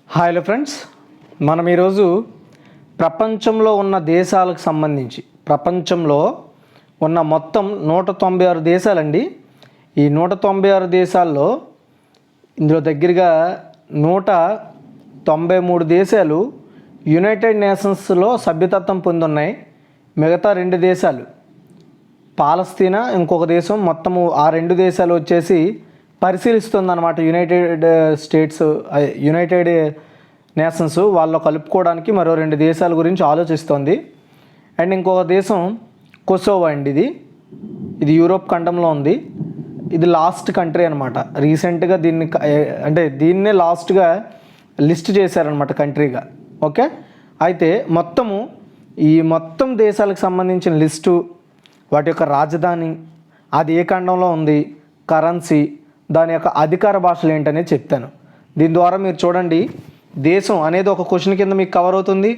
Hi friends, మనం ఈరోజు ప్రపంచంలో ఉన్న దేశాలకు సంబంధించి ప్రపంచంలో ఉన్న మొత్తం 196 దేశాలండి. ఈ 196 దేశాల్లో ఇందులో దగ్గరగా 193 దేశాలు యునైటెడ్ నేషన్స్లో సభ్యతత్వం పొందున్నాయి. మిగతా 2 దేశాలు పాలస్తీనా, ఇంకొక దేశం, మొత్తము ఆ 2 దేశాలు వచ్చేసి పరిశీలిస్తుందన్నమాట. యునైటెడ్ నేషన్స్ వాళ్ళు కలుపుకోవడానికి మరో 2 దేశాల గురించి ఆలోచిస్తోంది. అండ్ ఇంకొక దేశం కొసోవో అండి. ఇది యూరోప్ ఖండంలో ఉంది. ఇది లాస్ట్ కంట్రీ అనమాట. రీసెంట్గా దీన్నే లాస్ట్గా లిస్ట్ చేశారనమాట కంట్రీగా. ఓకే, అయితే ఈ మొత్తం దేశాలకు సంబంధించిన లిస్టు, వాటి యొక్క రాజధాని, అది ఏ ఖండంలో ఉంది, కరెన్సీ, దాని యొక్క అధికార భాషలు ఏంటనేది చెప్తాను. దీని ద్వారా మీరు చూడండి, దేశం అనేది ఒక క్వశ్చన్ కింద మీకు కవర్ అవుతుంది.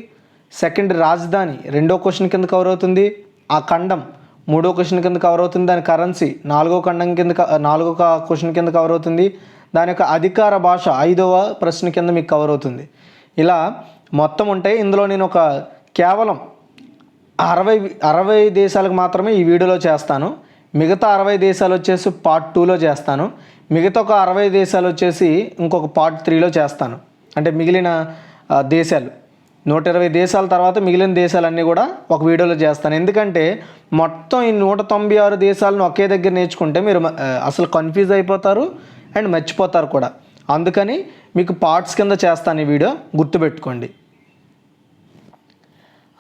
సెకండ్ రాజధాని 2వ క్వశ్చన్ కింద కవర్ అవుతుంది. ఆ ఖండం 3వ క్వశ్చన్ కింద కవర్ అవుతుంది. దాని కరెన్సీ 4వ క్వశ్చన్ కింద కవర్ అవుతుంది. దాని యొక్క అధికార భాష 5వ ప్రశ్న కింద మీకు కవర్ అవుతుంది. ఇలా మొత్తం ఉంటాయి. ఇందులో నేను కేవలం 60 దేశాలకు మాత్రమే ఈ వీడియోలో చేస్తాను. మిగతా 60 దేశాలు వచ్చేసి పార్ట్ 2లో చేస్తాను. మిగతా ఒక 60 దేశాలు వచ్చేసి ఇంకొక పార్ట్ 3లో చేస్తాను. అంటే మిగిలిన దేశాలు 120 దేశాల తర్వాత మిగిలిన దేశాలన్నీ కూడా ఒక వీడియోలో చేస్తాను. ఎందుకంటే మొత్తం ఈ 196 దేశాలను ఒకే దగ్గర నేర్చుకుంటే మీరు అసలు కన్ఫ్యూజ్ అయిపోతారు అండ్ మర్చిపోతారు కూడా. అందుకని మీకు పార్ట్స్ కింద చేస్తాను ఈ వీడియో, గుర్తుపెట్టుకోండి.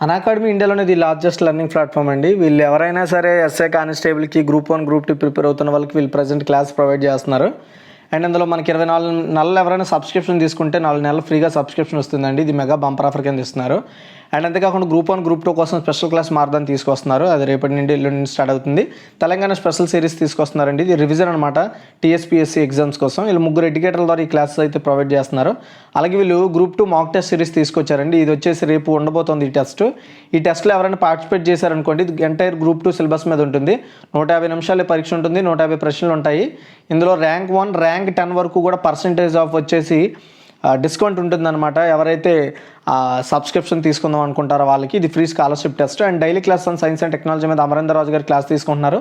అన్అకాడమీ ఇండియాలోనే ఇది లార్జెస్ట్ లెర్నింగ్ ప్లాట్ఫామ్ అండి. వీళ్ళు ఎవరైనా సరే ఎస్ఐ కానిస్టేబుల్కి, గ్రూప్ 1, గ్రూప్ 2 ప్రిపేర్ అవుతున్న వాళ్ళకి వీళ్ళు ప్రజెంట్ క్లాస్ ప్రొవైడ్ చేస్తున్నారు. అండ్ అందులో మనకి 24 నెలలు ఎవరైనా సబ్స్క్రిప్షన్ తీసుకుంటే 4 నెలలు ఫ్రీగా సబ్స్క్రిప్షన్ వస్తుందండి. ఇది మెగా బంపర్ ఆఫర్ కింద ఇస్తున్నారు. అండ్ అంతేకాకుండా గ్రూప్ 1, గ్రూప్ 2 కోసం స్పెషల్ క్లాస్ మార్దాన్ని తీసుకొస్తున్నారు. అది రేపటి నుండి ఎల్లుండి నుండి స్టార్ట్ అవుతుంది. తెలంగాణ స్పెషల్ సిరీస్ తీసుకొస్తున్నారండి. ఇది రివిజన్ అనమాట, టీఎస్పీఎస్సీ ఎగ్జామ్స్ కోసం. వీళ్ళు 3 ఎడ్యుకేటర్ల ద్వారా ఈ క్లాసెస్ అయితే ప్రొవైడ్ చేస్తున్నారు. అలాగే వీళ్ళు గ్రూప్ 2 మాక్ టెస్ట్ సిరీస్ తీసుకొచ్చారండి. ఇది వచ్చేసి రేపు ఉండబోతోంది ఈ టెస్ట్లో ఎవరైనా పార్టిసిపేట్ చేశారనుకోండి, ఇది ఎంటైర్ గ్రూప్ 2 సిలబస్ మీద ఉంటుంది. 150 నిమిషాలు పరీక్ష ఉంటుంది, 150 ప్రశ్నలు ఉంటాయి. ఇందులో ర్యాంక్ 1, ర్యాంక్ 10 వరకు కూడా పర్సంటేజ్ ఆఫ్ వచ్చేసి డిస్కౌంట్ ఉంటుందన్నమాట. ఎవరైతే సబ్స్క్రిప్షన్ తీసుకుందాం అనుకుంటారో వాళ్ళకి ఇది free scholarship test. And daily class on science and technology మీద అమరేంద్ర రాజు గారు క్లాస్ తీసుకుంటున్నారు.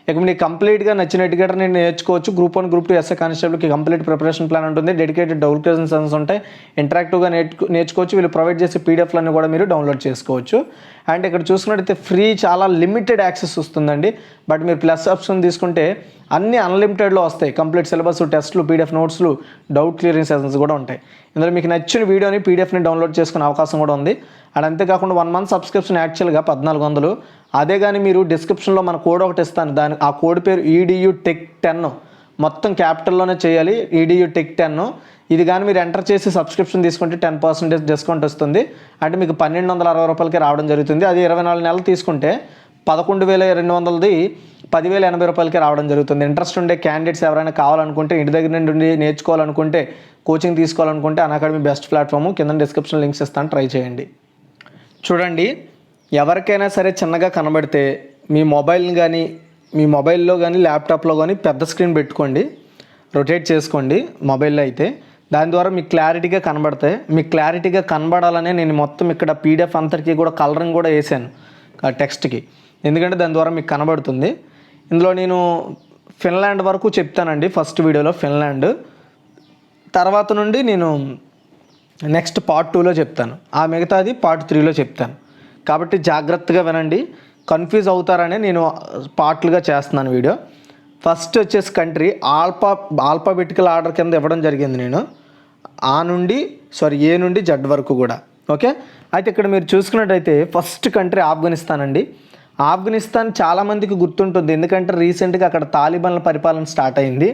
ఇక మీకు కంప్లీట్గా నచ్చిన ఎడ్యుకేటర్ నేను నేర్చుకోవచ్చు. గ్రూప్ 1, గ్రూప్ 2 ఎస్ఐ కానిస్టేబుల్కి కంప్లీట్ ప్రిపరేషన్ ప్లాన్ ఉంటుంది. డెడికేటెడ్ డబుల్ క్వశ్చన్ సెషన్స్ ఉంటాయి. ఇంటరాక్టివ్గా నేర్చుకోవచ్చు. వీళ్ళు ప్రొవైడ్ చేసే పీడిఎఫ్లన్నీ కూడా మీరు డౌన్లోడ్ చేసుకోవచ్చు. అండ్ ఇక్కడ చూసుకున్నట్టయితే ఫ్రీ చాలా లిమిటెడ్ యాక్సెస్ వస్తుందండి. బట్ మీరు ప్లస్ ఆప్షన్ తీసుకుంటే అన్ని అన్లిమిటెడ్లో వస్తాయి. కంప్లీట్ సిలబస్, టెస్ట్లు, పీడిఎఫ్ నోట్స్లు, డౌట్ క్లియరింగ్ సెషన్స్ కూడా ఉంటాయి. ఇందులో మీకు నచ్చిన వీడియోని పీడిఎఫ్ని డౌన్లోడ్ చేసుకునే అవకాశం కూడా ఉంది. అండ్ అంతేకాకుండా 1 మంత్ సబ్స్క్రిప్షన్ యాక్చువల్గా 1400. అదే కానీ మీరు డిస్క్రిప్షన్లో మన కోడ్ ఒకటి ఇస్తాను. ఆ కోడ్ పేరు EDU Tech 10, మొత్తం క్యాపిటల్లోనే చేయాలి. EDU Tech 10 ఇది కానీ మీరు ఎంటర్ చేసి సబ్స్క్రిప్షన్ తీసుకుంటే 10% డిస్కౌంట్ వస్తుంది. అంటే మీకు 1260 రూపాయలకి రావడం జరుగుతుంది. అది 24 నెలలు తీసుకుంటే 11,200ది 10,080 రూపాయలకి రావడం జరుగుతుంది. ఇంట్రెస్ట్ ఉండే క్యాండిడేట్స్ ఎవరైనా కావాలనుకుంటే, ఇంటి దగ్గర నుండి నేర్చుకోవాలనుకుంటే, కోచింగ్ తీసుకోవాలనుకుంటే అన్అకాడమీ బెస్ట్ ప్లాట్ఫామ్. కింద డిస్క్రిప్షన్ లింక్స్ ఇస్తాను, ట్రై చేయండి. చూడండి, ఎవరికైనా సరే చిన్నగా కనబడితే మీ మొబైల్లో కానీ ల్యాప్టాప్లో కానీ పెద్ద స్క్రీన్ పెట్టుకోండి, రొటేట్ చేసుకోండి మొబైల్లో అయితే. దాని ద్వారా మీకు క్లారిటీగా కనబడతాయి. మీకు క్లారిటీగా కనబడాలనే నేను మొత్తం ఇక్కడ పీడిఎఫ్ అంతటికీ కూడా కలరింగ్ కూడా వేసాను టెక్స్ట్కి, ఎందుకంటే దాని ద్వారా మీకు కనబడుతుంది. ఇందులో నేను ఫిన్లాండ్ వరకు చెప్తానండి. ఫస్ట్ వీడియోలో ఫిన్లాండ్, తర్వాత నుండి నేను నెక్స్ట్ పార్ట్ 2లో చెప్తాను. ఆ మిగతాది పార్ట్ 3లో చెప్తాను. కాబట్టి జాగ్రత్తగా వినండి, కన్ఫ్యూజ్ అవుతారనే నేను పార్ట్లుగా చేస్తున్నాను వీడియో. ఫస్ట్ వచ్చేసి కంట్రీ ఆల్ఫాబెటికల్ ఆర్డర్ కింద ఇవ్వడం జరిగింది నేను. ఏ నుండి జెడ్ వరకు కూడా. ఓకే, అయితే ఇక్కడ మీరు చూసుకున్నట్టయితే ఫస్ట్ కంట్రీ ఆఫ్ఘనిస్తాన్ అండి. ఆఫ్ఘనిస్తాన్ చాలామందికి గుర్తుంటుంది, ఎందుకంటే రీసెంట్గా అక్కడ తాలిబాన్ల పరిపాలన స్టార్ట్ అయింది.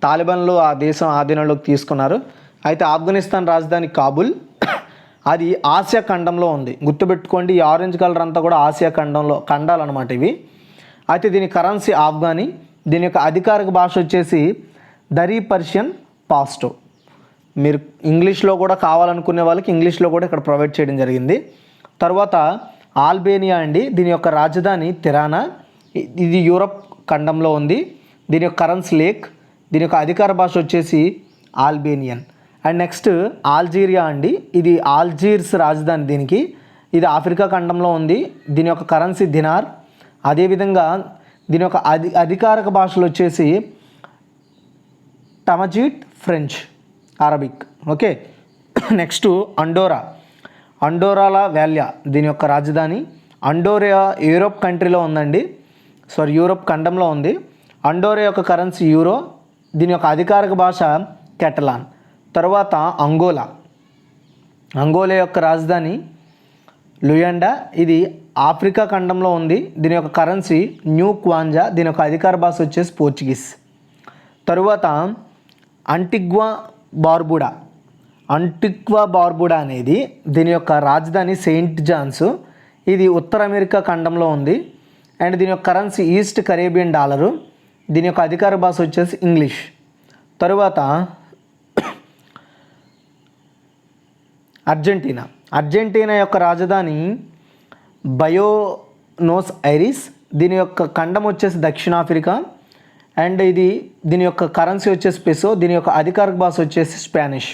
తాలిబాన్లు ఆ దేశం ఆధీనంలోకి తీసుకున్నారు. అయితే ఆఫ్ఘనిస్తాన్ రాజధాని కాబుల్. అది ఆసియా ఖండంలో ఉంది, గుర్తుపెట్టుకోండి. ఈ ఆరెంజ్ కలర్ అంతా కూడా ఆసియా ఖండాలు అనమాట ఇవి. అయితే దీని కరెన్సీ ఆఫ్ఘనీ. దీని యొక్క అధికారిక భాష వచ్చేసి దరీ పర్షియన్ పాస్టో. మీరు ఇంగ్లీష్లో కూడా కావాలనుకునే వాళ్ళకి ఇంగ్లీష్లో కూడా ఇక్కడ ప్రొవైడ్ చేయడం జరిగింది. తర్వాత ఆల్బేనియా అండి. దీని యొక్క రాజధాని తిరానా. ఇది యూరప్ ఖండంలో ఉంది. దీని యొక్క కరెన్సీ లేక్. దీని యొక్క అధికార భాష వచ్చేసి ఆల్బేనియన్. అండ్ నెక్స్ట్ ఆల్జీరియా అండి, ఇది ఆల్జీర్స్ రాజధాని దీనికి. ఇది ఆఫ్రికా ఖండంలో ఉంది. దీని యొక్క కరెన్సీ దినార్. అదేవిధంగా దీని యొక్క అధికారిక భాషలు వచ్చేసి టమజిట్, ఫ్రెంచ్, అరబిక్. ఓకే. నెక్స్ట్ అండోరాల వ్యాల్యా దీని యొక్క రాజధాని. అండోరా యూరోప్ కంట్రీలో ఉందండి, యూరోప్ ఖండంలో ఉంది. అండోరా యొక్క కరెన్సీ యూరో. దీని యొక్క అధికారిక భాష కెటలాన్. తర్వాత అంగోలా యొక్క రాజధాని లుయాండా. ఇది ఆఫ్రికా ఖండంలో ఉంది. దీని యొక్క కరెన్సీ న్యూ క్వాంజా. దీని యొక్క అధికార భాష వచ్చేసి పోర్చుగీస్. తరువాత అంటిగ్వా బార్బుడా అనేది దీని యొక్క రాజధాని సెయింట్ జాన్స్. ఇది ఉత్తర అమెరికా ఖండంలో ఉంది. అండ్ దీని యొక్క కరెన్సీ ఈస్ట్ కరేబియన్ డాలరు. దీని యొక్క అధికార భాష వచ్చేసి ఇంగ్లీష్. తరువాత అర్జెంటీనా యొక్క రాజధాని బయోనోస్ ఐరిస్. దీని యొక్క ఖండం వచ్చేసి దక్షిణాఫ్రికా. అండ్ దీని యొక్క కరెన్సీ వచ్చేసి పెసో. దీని యొక్క అధికారిక భాష వచ్చేసి స్పానిష్.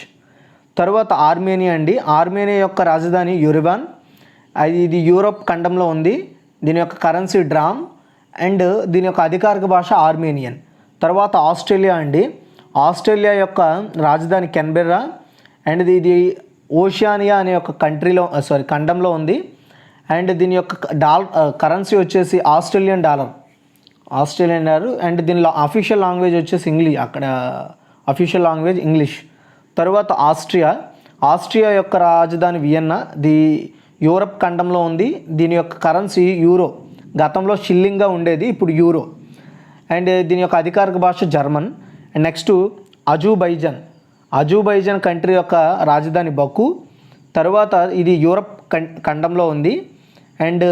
తర్వాత ఆర్మేనియా యొక్క రాజధాని యురివాన్. ఇది యూరోప్ ఖండంలో ఉంది. దీని యొక్క కరెన్సీ డ్రామ్. అండ్ దీని యొక్క అధికారిక భాష ఆర్మేనియన్. తర్వాత ఆస్ట్రేలియా యొక్క రాజధాని కెన్బెర్రా. అండ్ ఇది ఓషియానియా అనే ఒక ఖండంలో ఉంది. అండ్ దీని యొక్క కరెన్సీ వచ్చేసి ఆస్ట్రేలియన్ డాలర్. అండ్ దీనిలో అఫీషియల్ లాంగ్వేజ్ వచ్చేసి అఫీషియల్ లాంగ్వేజ్ ఇంగ్లీష్. తర్వాత ఆస్ట్రియా యొక్క రాజధాని వియన్నా. యూరప్ ఖండంలో ఉంది. దీని యొక్క కరెన్సీ యూరో. గతంలో షిల్లింగ్గా ఉండేది, ఇప్పుడు యూరో. అండ్ దీని యొక్క అధికారిక భాష జర్మన్. అండ్ నెక్స్ట్ అజుబైజాన్ కంట్రీ యొక్క రాజధాని బకు. తర్వాత ఇది యూరప్ ఖండంలో ఉంది. అండ్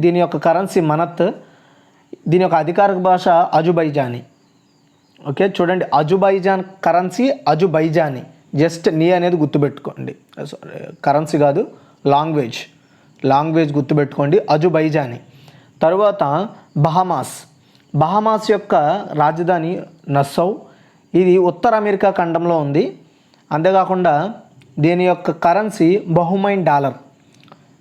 దీని యొక్క కరెన్సీ మనత్. దీని యొక్క అధికారిక భాష అజుబైజానీ. ఓకే, చూడండి, అజుబైజాన్ కరెన్సీ అజుబైజానీ. జస్ట్ అనేది గుర్తుపెట్టుకోండి. కరెన్సీ కాదు, లాంగ్వేజ్ గుర్తుపెట్టుకోండి, అజుబైజానీ. తరువాత బహమాస్ యొక్క రాజధాని నస్సౌ. ఇది ఉత్తర అమెరికా ఖండంలో ఉంది. అంతేకాకుండా దీని యొక్క కరెన్సీ బహుమైన్ డాలర్.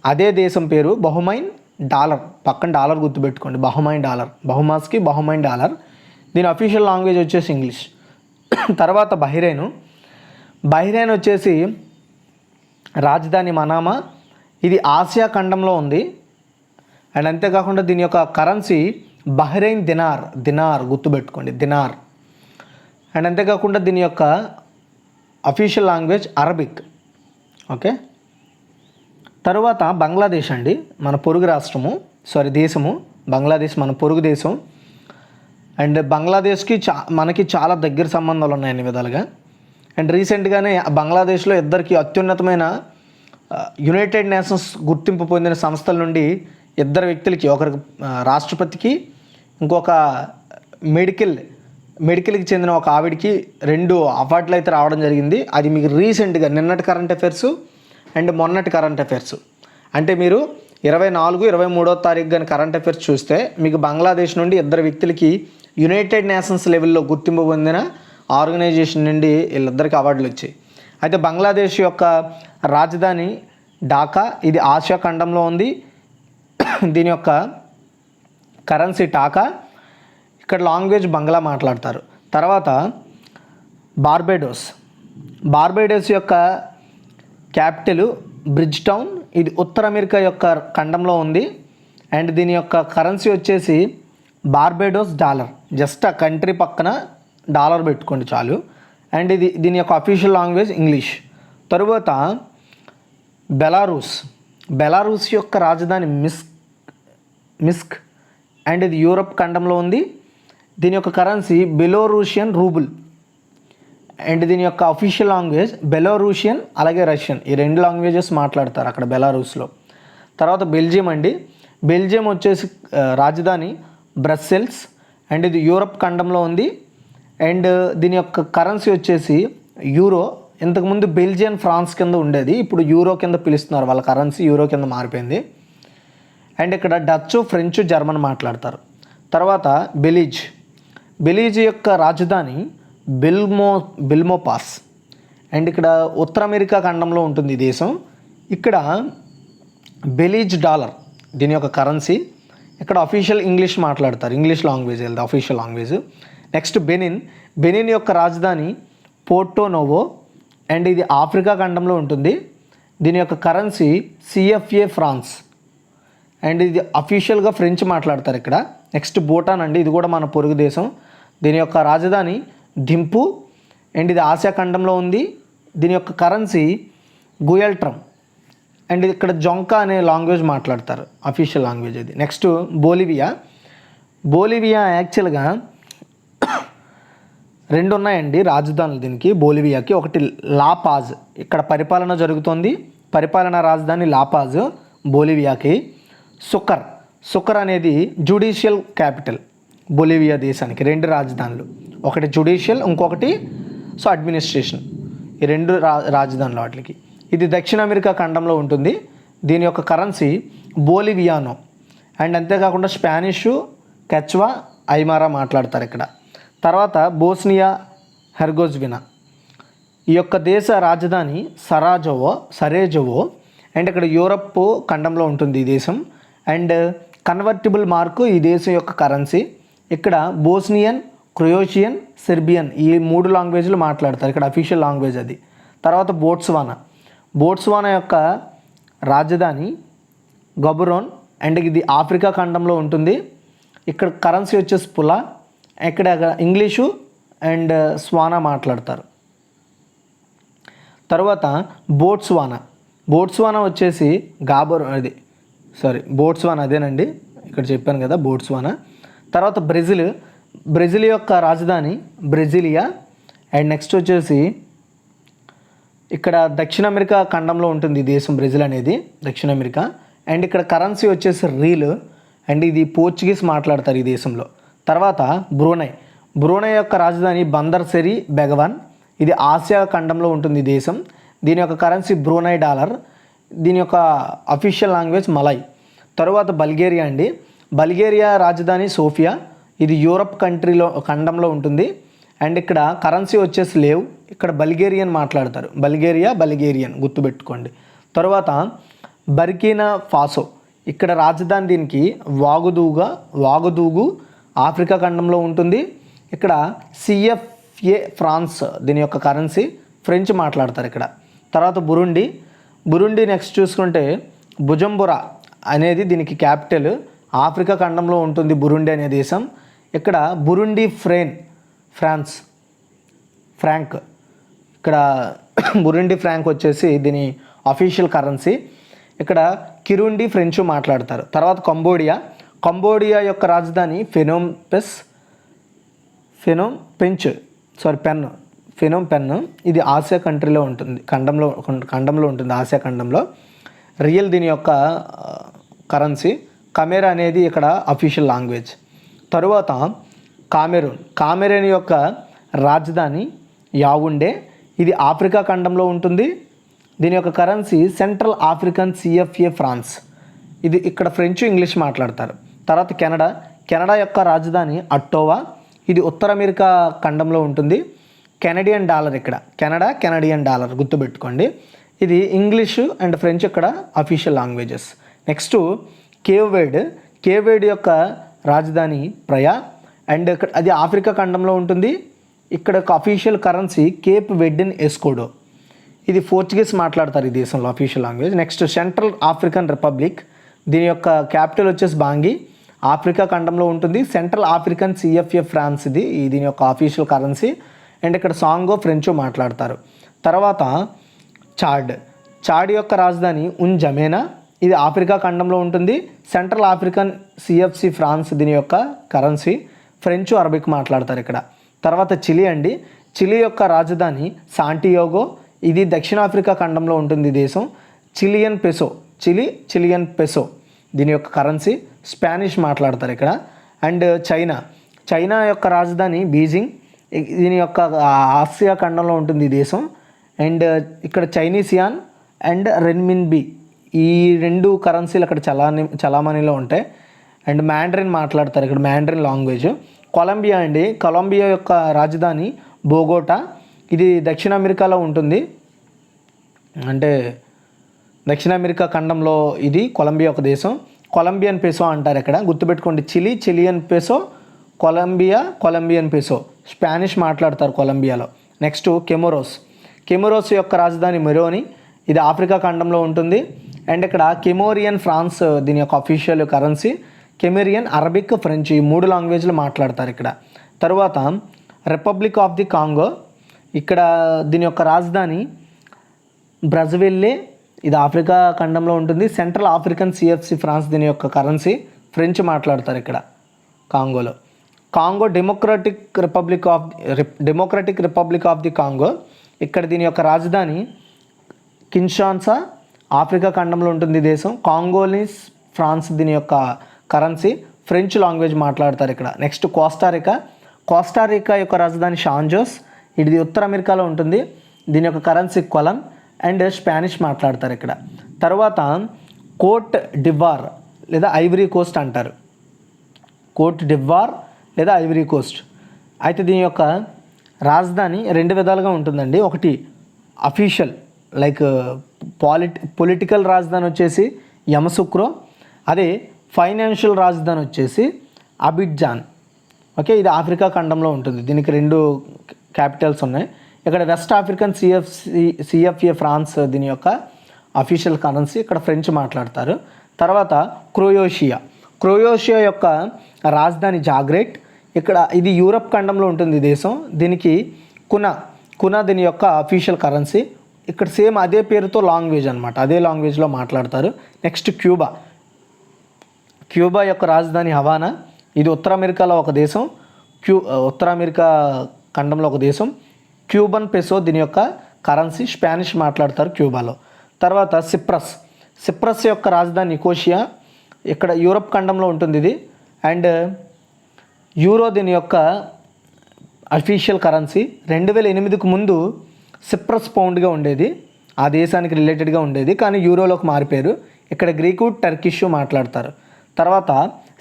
అదే దేశం పేరు బహుమైన్ డాలర్. పక్కన డాలర్ గుర్తుపెట్టుకోండి, బహుమాస్కి బహుమైన్ డాలర్. దీని అఫీషియల్ లాంగ్వేజ్ వచ్చేసి ఇంగ్లీష్. తర్వాత బహ్రెయిన్ వచ్చేసి రాజధాని మనామా. ఇది ఆసియా ఖండంలో ఉంది. అండ్ అంతేకాకుండా దీని యొక్క కరెన్సీ బహ్రెయిన్ దినార్ గుర్తుపెట్టుకోండి, దినార్. అండ్ అంతేకాకుండా దీని యొక్క అఫీషియల్ లాంగ్వేజ్ అరబిక్. ఓకే. తరువాత బంగ్లాదేశ్ అండి, మన పొరుగు దేశము. బంగ్లాదేశ్ మన పొరుగు దేశం. అండ్ బంగ్లాదేశ్కి మనకి చాలా దగ్గర సంబంధాలు ఉన్నాయి అన్ని విధాలుగా. అండ్ రీసెంట్గానే బంగ్లాదేశ్లో ఇద్దరికి అత్యున్నతమైన యునైటెడ్ నేషన్స్ గుర్తింపు పొందిన సంస్థల నుండి ఇద్దరు వ్యక్తులకి, ఒకరికి రాష్ట్రపతికి, ఇంకొక మెడికల్కి చెందిన ఒక ఆవిడికి 2 అవార్డులు అయితే రావడం జరిగింది. అది మీకు రీసెంట్గా నిన్నటి కరెంట్ అఫైర్స్ అండ్ మొన్నటి కరెంట్ అఫైర్స్. అంటే మీరు 24, 23వ తారీఖు కానీ కరెంట్ అఫైర్స్ చూస్తే మీకు బంగ్లాదేశ్ నుండి ఇద్దరు వ్యక్తులకి యునైటెడ్ నేషన్స్ లెవెల్లో గుర్తింపు పొందిన ఆర్గనైజేషన్ నుండి వీళ్ళిద్దరికి అవార్డులు వచ్చాయి. అయితే బంగ్లాదేశ్ యొక్క రాజధాని ఢాకా. ఇది ఆసియా ఖండంలో ఉంది. దీని యొక్క కరెన్సీ టాకా. ఇక్కడ లాంగ్వేజ్ బంగ్లా మాట్లాడతారు. తర్వాత బార్బేడోస్ యొక్క క్యాపిటల్ బ్రిడ్జ్ టౌన్. ఇది ఉత్తర అమెరికా యొక్క ఖండంలో ఉంది. అండ్ దీని యొక్క కరెన్సీ వచ్చేసి బార్బేడోస్ డాలర్. జస్ట్ ఆ కంట్రీ పక్కన డాలర్ పెట్టుకోండి చాలు. అండ్ దీని యొక్క అఫీషియల్ లాంగ్వేజ్ ఇంగ్లీష్. తరువాత బెలారూస్ యొక్క రాజధాని మిస్క్. అండ్ ఇది యూరప్ ఖండంలో ఉంది. దీని యొక్క కరెన్సీ బెలోరూషియన్ రూబుల్. అండ్ దీని యొక్క అఫీషియల్ లాంగ్వేజ్ బెలోరూషియన్, అలాగే రష్యన్. ఈ 2 లాంగ్వేజెస్ మాట్లాడతారు అక్కడ బెలారూస్లో. తర్వాత బెల్జియం వచ్చేసి రాజధాని బ్రస్సెల్స్. అండ్ ఇది యూరప్ ఖండంలో ఉంది. అండ్ దీని యొక్క కరెన్సీ వచ్చేసి యూరో. ఇంతకుముందు బెల్జియన్ ఫ్రాన్స్ కింద ఉండేది, ఇప్పుడు యూరో కింద పిలుస్తున్నారు. వాళ్ళ కరెన్సీ యూరో కింద మారిపోయింది. అండ్ ఇక్కడ డచ్, ఫ్రెంచ్, జర్మన్ మాట్లాడతారు. తర్వాత బెలీజ్ యొక్క రాజధాని బెల్మోపాస్. అండ్ ఇక్కడ ఉత్తర అమెరికా ఖండంలో ఉంటుంది ఈ దేశం. ఇక్కడ బెలీజ్ డాలర్ దీని యొక్క కరెన్సీ. ఇక్కడ అఫీషియల్ ఇంగ్లీష్ మాట్లాడతారు, ఇంగ్లీష్ లాంగ్వేజ్ వెళ్తే అఫీషియల్ లాంగ్వేజ్. నెక్స్ట్ బెనిన్ యొక్క రాజధాని పోర్టో నోవో అండ్ ఇది ఆఫ్రికా ఖండంలో ఉంటుంది. దీని యొక్క కరెన్సీ సిఎఫ్ఏ ఫ్రాన్స్ అండ్ ఇది అఫీషియల్గా ఫ్రెంచ్ మాట్లాడతారు ఇక్కడ. నెక్స్ట్ భూటాన్ అండి, ఇది కూడా మన పొరుగు దేశం. దీని యొక్క రాజధాని థింపు అండ్ ఇది ఆసియా ఖండంలో ఉంది. దీని యొక్క కరెన్సీ గుయల్ట్రమ్ అండ్ ఇక్కడ జొంకా అనే లాంగ్వేజ్ మాట్లాడతారు, అఫీషియల్ లాంగ్వేజ్ ఇది. నెక్స్ట్ బోలివియా యాక్చువల్గా 2 ఉన్నాయండి రాజధానులు దీనికి బోలివియాకి. ఒకటి లాపాజ్, ఇక్కడ పరిపాలన జరుగుతుంది, పరిపాలనా రాజధాని లాపాజ్ బోలివియాకి. సుకర్ అనేది జ్యుడిషియల్ క్యాపిటల్ బొలివియా దేశానికి. 2 రాజధానులు, ఒకటి జ్యుడిషియల్, ఇంకొకటి అడ్మినిస్ట్రేషన్. ఈ 2 రాజధానులు వాటికి. ఇది దక్షిణ అమెరికా ఖండంలో ఉంటుంది. దీని యొక్క కరెన్సీ బోలివియానో అండ్ అంతేకాకుండా స్పానిష్, కెచ్వా, ఐమారా మాట్లాడతారు ఇక్కడ. తర్వాత బోస్నియా హెర్గోజ్వినా, ఈ యొక్క దేశ రాజధాని సరేజోవో అండ్ ఇక్కడ యూరప్ ఖండంలో ఉంటుంది ఈ దేశం. అండ్ కన్వర్టిబుల్ మార్కు ఈ దేశం యొక్క కరెన్సీ. ఇక్కడ బోస్నియన్, క్రొయేషియన్, సెర్బియన్ ఈ 3 లాంగ్వేజ్లు మాట్లాడతారు, ఇక్కడ అఫీషియల్ లాంగ్వేజ్ అది. తర్వాత బోట్స్వానా యొక్క రాజధాని గబురోన్ అండ్ ఇది ఆఫ్రికా ఖండంలో ఉంటుంది. ఇక్కడ కరెన్సీ వచ్చేసి పులా. ఇక్కడ ఇంగ్లీషు అండ్ స్వానా మాట్లాడతారు. తర్వాత బోట్స్వానా వచ్చేసి బోట్స్వానా అదేనండి, ఇక్కడ చెప్పాను కదా బోట్స్వానా. తర్వాత బ్రెజిల్ యొక్క రాజధాని బ్రెజిలియా అండ్ నెక్స్ట్ వచ్చేసి ఇక్కడ దక్షిణ అమెరికా ఖండంలో ఉంటుంది ఈ దేశం బ్రెజిల్ అనేది, దక్షిణ అమెరికా. అండ్ ఇక్కడ కరెన్సీ వచ్చేసి రీల్ అండ్ ఇది పోర్చుగీస్ మాట్లాడతారు ఈ దేశంలో. తర్వాత బ్రూనై యొక్క రాజధాని బందర్ సెరీ బెగవాన్, ఇది ఆసియా ఖండంలో ఉంటుంది ఈ దేశం. దీని యొక్క కరెన్సీ బ్రూనై డాలర్. దీని యొక్క అఫీషియల్ లాంగ్వేజ్ మలై. తర్వాత బల్గేరియా రాజధాని సోఫియా, ఇది యూరప్ ఖండంలో ఉంటుంది. అండ్ ఇక్కడ కరెన్సీ వచ్చేసి లేవ్, ఇక్కడ బల్గేరియన్ మాట్లాడతారు, బల్గేరియన్ గుర్తుపెట్టుకోండి. తర్వాత బర్కీనా ఫాసో, ఇక్కడ రాజధాని దీనికి వాగుదూగు ఆఫ్రికా ఖండంలో ఉంటుంది. ఇక్కడ సిఎఫ్ఏ ఫ్రాన్స్ దీని యొక్క కరెన్సీ, ఫ్రెంచ్ మాట్లాడతారు ఇక్కడ. తర్వాత బురుండి నెక్స్ట్ చూసుకుంటే బుజంబురా అనేది దీనికి క్యాపిటల్, ఆఫ్రికా ఖండంలో ఉంటుంది బురుండి అనే దేశం. ఇక్కడ బురుండి ఫ్రాంక్ ఇక్కడ బురుండి ఫ్రాంక్ వచ్చేసి దీని అఫీషియల్ కరెన్సీ. ఇక్కడ కిరుండి ఫ్రెంచ్ మాట్లాడతారు. తర్వాత కంబోడియా యొక్క రాజధాని ఫెనోమ్ పెన్, ఇది ఆసియా కంట్రీలో ఉంటుంది, ఖండంలో ఉంటుంది ఆసియా ఖండంలో. రియల్ దీని యొక్క కరెన్సీ. కెమెరా అనేది ఇక్కడ అఫీషియల్ లాంగ్వేజ్. తరువాత కామెరూన్ యొక్క రాజధాని యావుండే, ఇది ఆఫ్రికా ఖండంలో ఉంటుంది. దీని యొక్క currency central African CFA francs, ఇది ఇక్కడ ఫ్రెంచ్, ఇంగ్లీష్ మాట్లాడతారు. తర్వాత కెనడా యొక్క రాజధాని అట్టోవా, ఇది ఉత్తర అమెరికా ఖండంలో ఉంటుంది. కెనడియన్ డాలర్, ఇక్కడ కెనడియన్ డాలర్ గుర్తుపెట్టుకోండి. ఇది ఇంగ్లీషు అండ్ ఫ్రెంచ్ ఇక్కడ official languages. Next cave word యొక్క రాజధాని ప్రయా అండ్ ఇక్కడ అది ఆఫ్రికా ఖండంలో ఉంటుంది. ఇక్కడ ఒక అఫీషియల్ కరెన్సీ కేప్ వెడ్డెన్ ఎస్కోడో, ఇది పోర్చుగీస్ మాట్లాడతారు ఈ దేశంలో official language. Next central African republic, దీని యొక్క క్యాపిటల్ వచ్చేసి బాంగి, ఆఫ్రికా ఖండంలో ఉంటుంది. సెంట్రల్ ఆఫ్రికన్ సిఎఫ్ఏ ఫ్రాన్స్, దీని యొక్క అఫీషియల్ కరెన్సీ. అండ్ ఇక్కడ సాంగో ఫ్రెంచ్ మాట్లాడతారు. తర్వాత చాడ్ యొక్క రాజధాని జమేనా, ఇది ఆఫ్రికా ఖండంలో ఉంటుంది. సెంట్రల్ ఆఫ్రికన్ సిఎఫ్సి ఫ్రాన్స్, దీని యొక్క కరెన్సీ. ఫ్రెంచ్, అరబిక్ మాట్లాడతారు ఇక్కడ. తర్వాత చిలీ యొక్క రాజధాని శాంటియాగో, ఇది దక్షిణాఫ్రికా ఖండంలో ఉంటుంది దేశం. చిలియన్ పెసో దీని యొక్క కరెన్సీ. స్పానిష్ మాట్లాడతారు ఇక్కడ. అండ్ చైనా యొక్క రాజధాని బీజింగ్, దీని యొక్క ఆసియా ఖండంలో ఉంటుంది ఈ దేశం. అండ్ ఇక్కడ చైనీస్ యాన్ అండ్ రెన్మిన్బీ, ఈ 2 కరెన్సీలు అక్కడ చలామణిలో ఉంటాయి. అండ్ మ్యాండరిన్ మాట్లాడతారు ఇక్కడ, మ్యాండరిన్ లాంగ్వేజ్. కొలంబియా యొక్క రాజధాని బోగోటా, ఇది దక్షిణ అమెరికాలో ఉంటుంది, అంటే దక్షిణ అమెరికా ఖండంలో ఇది కొలంబియా ఒక దేశం. కొలంబియన్ పెసో అంటారు ఇక్కడ, గుర్తుపెట్టుకోండి. Chilean peso, Colombian peso. Spanish మాట్లాడతారు కొలంబియాలో. నెక్స్ట్ కెమోరోస్ యొక్క రాజధాని మెరోని, ఇది ఆఫ్రికా ఖండంలో ఉంటుంది. అండ్ ఇక్కడ కెమోరియన్ ఫ్రాన్స్ దీని యొక్క అఫీషియల్ కరెన్సీ. కెమెరియన్, అరబిక్, ఫ్రెంచ్ ఈ 3 లాంగ్వేజ్లు మాట్లాడతారు ఇక్కడ. తర్వాత రిపబ్లిక్ ఆఫ్ ది కాంగో, ఇక్కడ దీని యొక్క రాజధాని బ్రజవిల్లే, ఇది ఆఫ్రికా ఖండంలో ఉంటుంది. సెంట్రల్ ఆఫ్రికన్ సిఎఫ్సి ఫ్రాన్స్ దీని యొక్క కరెన్సీ. ఫ్రెంచ్ మాట్లాడతారు ఇక్కడ కాంగోలో. Congo Democratic Republic of the Congo, ఇక్కడ దీని యొక్క రాజధాని కిన్షాసా, ఆఫ్రికా ఖండంలో ఉంటుంది దేశం. కాంగోలీస్ ఫ్రాన్స్ దీని యొక్క కరెన్సీ. ఫ్రెంచ్ లాంగ్వేజ్ మాట్లాడతారు ఇక్కడ. నెక్స్ట్ కోస్టారికా యొక్క రాజధాని శాంజోస్, ఇది ఉత్తర అమెరికాలో ఉంటుంది. దీని యొక్క కరెన్సీ కొలన్ అండ్ స్పానిష్ మాట్లాడతారు ఇక్కడ. తర్వాత కోట్ డివార్ లేదా ఐవరీ కోస్ట్ అంటారు. కోట్ డివార్ లేదా ఐవరీ కోస్ట్. అయితే దీని యొక్క రాజధాని 2 విధాలుగా ఉంటుందండి. ఒకటి అఫీషియల్ లైక్ పొలిటికల్ రాజధాని వచ్చేసి యమసుక్రో, అదే ఫైనాన్షియల్ రాజధాని వచ్చేసి అబిడ్జాన్. ఓకే, ఇది ఆఫ్రికా ఖండంలో ఉంటుంది. దీనికి 2 క్యాపిటల్స్ ఉన్నాయి. ఇక్కడ వెస్ట్ ఆఫ్రికన్ సిఎఫ్ఏ ఫ్రాన్స్ దీని యొక్క అఫీషియల్ కరెన్సీ. ఇక్కడ ఫ్రెంచ్ మాట్లాడతారు. తర్వాత క్రొయేషియా యొక్క రాజధాని జాగ్రెట్, ఇక్కడ ఇది యూరప్ ఖండంలో ఉంటుంది దేశం. దీనికి కునా దీని యొక్క అఫీషియల్ కరెన్సీ. ఇక్కడ సేమ్ అదే పేరుతో లాంగ్వేజ్ అనమాట, అదే లాంగ్వేజ్లో మాట్లాడతారు. నెక్స్ట్ క్యూబా యొక్క రాజధాని హవానా, ఇది ఉత్తర అమెరికాలో ఒక దేశం. ఉత్తర అమెరికా ఖండంలో ఒక దేశం. క్యూబన్ పెసో దీని యొక్క కరెన్సీ. స్పానిష్ మాట్లాడతారు క్యూబాలో. తర్వాత సిప్రస్ యొక్క రాజధాని నికోషియా, ఇక్కడ యూరప్ ఖండంలో ఉంటుంది ఇది. అండ్ యూరో దీని యొక్క అఫీషియల్ కరెన్సీ. 2008కు ముందు సిప్రస్ పౌండ్గా ఉండేది, ఆ దేశానికి రిలేటెడ్గా ఉండేది, కానీ యూరోలోకి మారిపోయారు. ఇక్కడ గ్రీకు, టర్కిష్ మాట్లాడతారు. తర్వాత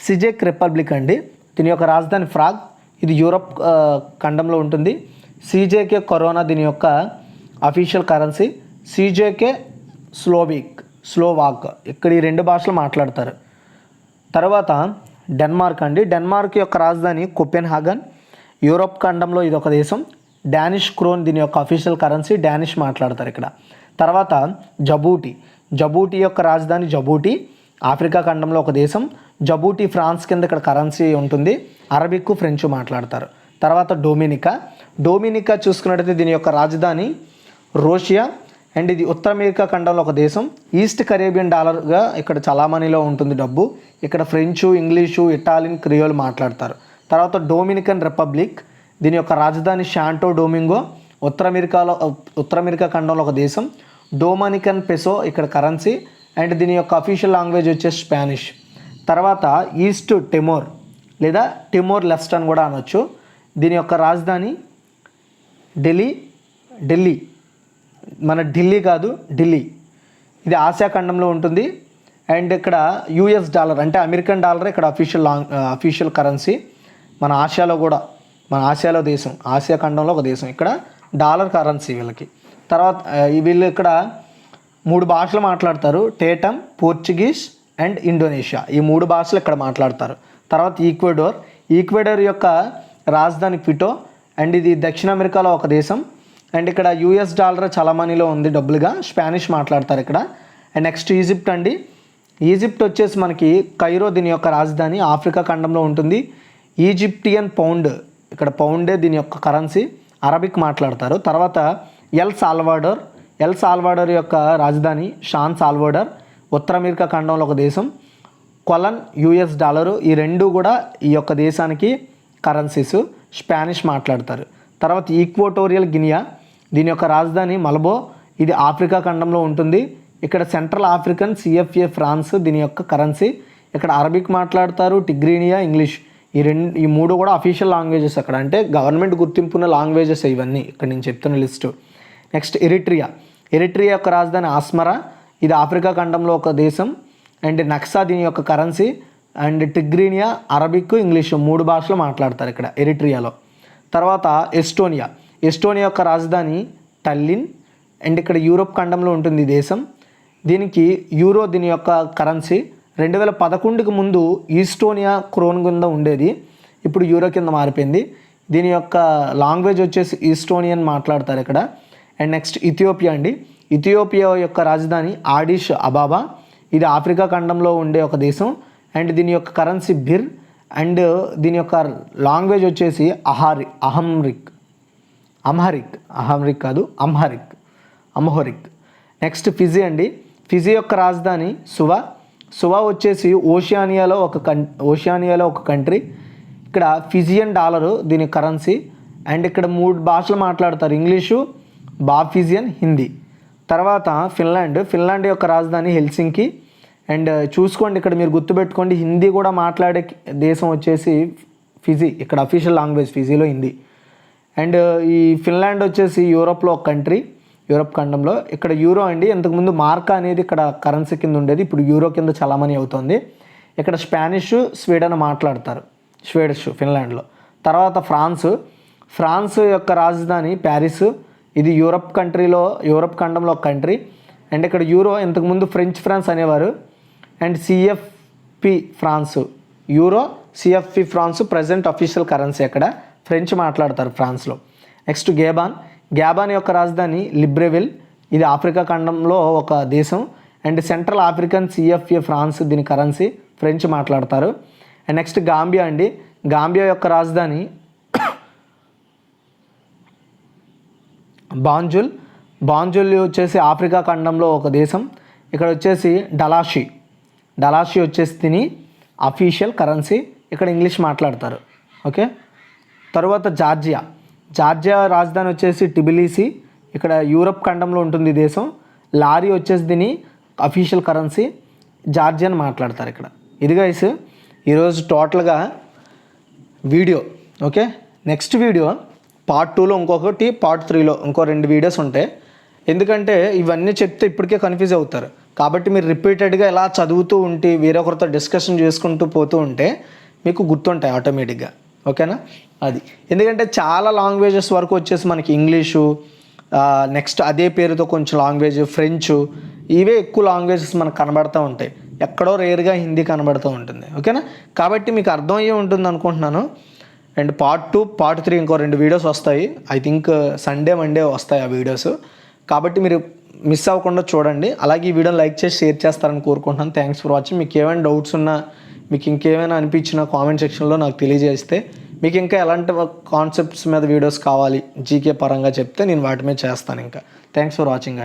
సిజెక్ రిపబ్లిక్ అండి, దీని యొక్క రాజధాని ఫ్రాగ్, ఇది యూరప్ ఖండంలో ఉంటుంది. సిజేకే కరోనా దీని యొక్క అఫీషియల్ కరెన్సీ. సిజేకే స్లోవాక్, ఇక్కడ ఈ 2 భాషలు మాట్లాడతారు. తర్వాత డెన్మార్క్ అండి, డెన్మార్క్ యొక్క రాజధాని కోపెన్హాగన్, యూరప్ ఖండంలో ఇది ఒక దేశం. డానిష్ క్రోన్ దీని యొక్క అఫీషియల్ కరెన్సీ. డానిష్ మాట్లాడతారు ఇక్కడ. తర్వాత జబూటి యొక్క రాజధాని జబూటి, ఆఫ్రికా ఖండంలో ఒక దేశం. జబూటి ఫ్రాన్స్ కింద ఇక్కడ కరెన్సీ ఉంటుంది. అరబిక్, ఫ్రెంచ్ మాట్లాడతారు. తర్వాత డొమినికా చూసుకున్నట్టయితే దీని యొక్క రాజధాని రోషియా అండ్ ఇది ఉత్తర అమెరికా ఖండంలో ఒక దేశం. ఈస్ట్ కరేబియన్ డాలర్గా ఇక్కడ చలామణిలో ఉంటుంది డబ్బు. ఇక్కడ ఫ్రెంచు, ఇంగ్లీషు, ఇటాలియన్, క్రియోల్ మాట్లాడతారు. తర్వాత డొమినికన్ రిపబ్లిక్, దీని యొక్క రాజధాని శాంటో డొమింగో, ఉత్తర అమెరికా ఖండంలో ఒక దేశం. డొమినికన్ పెసో ఇక్కడ కరెన్సీ అండ్ దీని యొక్క అఫీషియల్ లాంగ్వేజ్ వచ్చేసి స్పానిష్. తర్వాత ఈస్ట్ టిమోర్ లేదా టిమోర్ లెస్ట్ అని కూడా అనొచ్చు. దీని యొక్క రాజధాని ఢిల్లీ, మన ఢిల్లీ కాదు ఢిల్లీ, ఇది ఆసియా ఖండంలో ఉంటుంది. అండ్ ఇక్కడ యూఎస్ డాలర్ అంటే అమెరికన్ డాలర్ ఇక్కడ అఫీషియల్ కరెన్సీ. మన ఆసియాలో దేశం, ఆసియా ఖండంలో ఒక దేశం, ఇక్కడ డాలర్ కరెన్సీ వీళ్ళకి. తర్వాత వీళ్ళు ఇక్కడ 3 భాషలు మాట్లాడతారు. టేటమ్, పోర్చుగీస్ అండ్ ఇండోనేషియా, ఈ 3 భాషలు ఇక్కడ మాట్లాడతారు. తర్వాత ఈక్వెడర్ యొక్క రాజధాని క్విటో అండ్ ఇది దక్షిణ అమెరికాలో ఒక దేశం. అండ్ ఇక్కడ యూఎస్ డాలర్ చలామణిలో ఉంది డబ్బులుగా. స్పానిష్ మాట్లాడతారు ఇక్కడ. అండ్ నెక్స్ట్ ఈజిప్ట్ అండి, ఈజిప్ట్ వచ్చేసి మనకి కైరో దీని యొక్క రాజధాని, ఆఫ్రికా ఖండంలో ఉంటుంది. ఈజిప్టియన్ పౌండ్, ఇక్కడ పౌండే దీని యొక్క కరెన్సీ. అరబిక్ మాట్లాడతారు. తర్వాత ఎల్ సాల్వాడర్ యొక్క రాజధాని షాన్ సాల్వాడర్, ఉత్తర అమెరికా ఖండంలో ఒక దేశం. కొలన్, యూఎస్ డాలరు, ఈ 2 కూడా ఈ యొక్క దేశానికి కరెన్సీస్. స్పానిష్ మాట్లాడతారు. తర్వాత ఈక్వటోరియల్ గినియా, దీని యొక్క రాజధాని మలబో, ఇది ఆఫ్రికా ఖండంలో ఉంటుంది. ఇక్కడ సెంట్రల్ ఆఫ్రికన్ సిఎఫ్ఏ ఫ్రాన్స్ దీని యొక్క కరెన్సీ. ఇక్కడ అరబిక్ మాట్లాడతారు, టిగ్రీనియా, ఇంగ్లీష్, ఈ 3 కూడా అఫీషియల్ లాంగ్వేజెస్ అక్కడ, అంటే గవర్నమెంట్ గుర్తింపున్న లాంగ్వేజెస్ ఇవన్నీ ఇక్కడ నేను చెప్తున్న లిస్టు. నెక్స్ట్ ఎరిట్రియా యొక్క రాజధాని ఆస్మరా, ఇది ఆఫ్రికా ఖండంలో ఒక దేశం. అండ్ నక్సా దీని యొక్క కరెన్సీ. అండ్ టిగ్రీనియా, అరబిక్, ఇంగ్లీష్ 3 భాషలు మాట్లాడతారు ఇక్కడ ఎరిట్రియాలో. తర్వాత ఎస్టోనియా యొక్క రాజధాని టల్లిన్. అండ్ ఇక్కడ యూరోప్ ఖండంలో ఉంటుంది ఈ దేశం. దీనికి యూరో దీని యొక్క కరెన్సీ. 2011కి ముందు ఈస్టోనియా క్రోన్ కింద ఉండేది, ఇప్పుడు యూరో కింద మారిపోయింది. దీని యొక్క లాంగ్వేజ్ వచ్చేసి ఈస్టోనియన్ మాట్లాడతారు ఇక్కడ. అండ్ నెక్స్ట్ ఇథియోపియా అండి. ఇథియోపియా యొక్క రాజధాని ఆడిష్ అబాబా. ఇది ఆఫ్రికా ఖండంలో ఉండే ఒక దేశం. అండ్ దీని యొక్క కరెన్సీ బిర్. అండ్ దీని యొక్క లాంగ్వేజ్ వచ్చేసి అమ్హరిక్. నెక్స్ట్ ఫిజీ అండి. ఫిజీ యొక్క రాజధాని సువా వచ్చేసి ఓషియానియాలో ఒక కంట్రీ. ఇక్కడ ఫిజియన్ డాలరు దీని కరెన్సీ. అండ్ ఇక్కడ 3 భాషలు మాట్లాడతారు, ఇంగ్లీషు, బాఫిజియన్, హిందీ. తర్వాత ఫిన్లాండ్ యొక్క రాజధాని హెల్సింకి. అండ్ చూసుకోండి ఇక్కడ మీరు గుర్తుపెట్టుకోండి, హిందీ కూడా మాట్లాడే దేశం వచ్చేసి ఫిజీ. ఇక్కడ అఫీషియల్ లాంగ్వేజ్ ఫిజీలో హిందీ. అండ్ ఈ ఫిన్లాండ్ వచ్చేసి యూరోప్లో ఒక కంట్రీ, యూరోప్ ఖండంలో. ఇక్కడ యూరో అండి. ఇంతకుముందు మార్కా అనేది ఇక్కడ కరెన్సీ కింద ఉండేది, ఇప్పుడు యూరో కింద చలామణి అవుతుంది. ఇక్కడ స్పానిష్, స్వీడన్ మాట్లాడతారు, ఫిన్లాండ్లో. తర్వాత ఫ్రాన్స్ యొక్క రాజధాని ప్యారిస్. ఇది యూరోప్ ఖండంలో ఒక కంట్రీ. అండ్ ఇక్కడ యూరో, ఇంతకుముందు ఫ్రాన్స్ అనేవారు. And CFP francs present official currency. అక్కడ ఫ్రెంచ్ మాట్లాడతారు ఫ్రాన్స్లో. నెక్స్ట్ గ్యాబాన్ యొక్క రాజధాని లిబ్రెవిల్. ఇది ఆఫ్రికా ఖండంలో ఒక దేశం. And central African CFA francs దీని కరెన్సీ, ఫ్రెంచ్ మాట్లాడతారు. అండ్ నెక్స్ట్ గాంబియా అండి. గాంబియా యొక్క రాజధాని బాంజుల్ వచ్చేసి ఆఫ్రికా ఖండంలో ఒక దేశం. ఇక్కడ వచ్చేసి డలాషి వచ్చేసి దీని అఫీషియల్ కరెన్సీ. ఇక్కడ ఇంగ్లీష్ మాట్లాడతారు. ఓకే. తర్వాత జార్జియా రాజధాని వచ్చేసి టిబిలిసి. ఇక్కడ యూరోప్ ఖండంలో ఉంటుంది ఈ దేశం. లారీ వచ్చేసి దీని అఫీషియల్ కరెన్సీ, జార్జియన్ మాట్లాడతారు ఇక్కడ. ఇది గైస్ ఈరోజు టోటల్గా video. Okay. Next video part 2లో ఇంకొకటి, పార్ట్ 3లో ఇంకో 2 వీడియోస్ ఉంటాయి. ఎందుకంటే ఇవన్నీ చెప్తే ఇప్పటికే కన్ఫ్యూజ్ అవుతారు. కాబట్టి మీరు రిపీటెడ్గా ఇలా చదువుతూ ఉంటే, వేరొకరితో డిస్కషన్ చేసుకుంటూ పోతూ ఉంటే మీకు గుర్తుంటాయి ఆటోమేటిక్గా. ఓకేనా? అది ఎందుకంటే చాలా లాంగ్వేజెస్ వరకు వచ్చేసి మనకి ఇంగ్లీషు, నెక్స్ట్ అదే పేరుతో కొంచెం లాంగ్వేజ్ ఫ్రెంచు, ఇవే ఎక్కువ లాంగ్వేజెస్ మనకు కనబడుతూ ఉంటాయి. ఎక్కడో రేర్గా హిందీ కనబడుతూ ఉంటుంది. ఓకేనా? కాబట్టి మీకు అర్థమయ్యే ఉంటుంది అనుకుంటున్నాను. అండ్ పార్ట్ 2, పార్ట్ 3 ఇంకో 2 వీడియోస్ వస్తాయి. ఐ థింక్ మండే వస్తాయి ఆ వీడియోస్. కాబట్టి మీరు మిస్ అవ్వకుండా చూడండి. అలాగే ఈ వీడియోని లైక్ చేసి షేర్ చేస్తారని కోరుకుంటున్నాను. Thanks for watching. మీకు ఏమైనా డౌట్స్ ఉన్నా, మీకు ఇంకేమైనా అనిపించిన కామెంట్ సెక్షన్లో నాకు తెలియజేస్తే, మీకు ఇంకా ఎలాంటి కాన్సెప్ట్స్ మీద వీడియోస్ కావాలి జీకే పరంగా చెప్తే నేను వాటి మీద చేస్తాను. ఇంకా థ్యాంక్స్ ఫర్ వాచింగ్.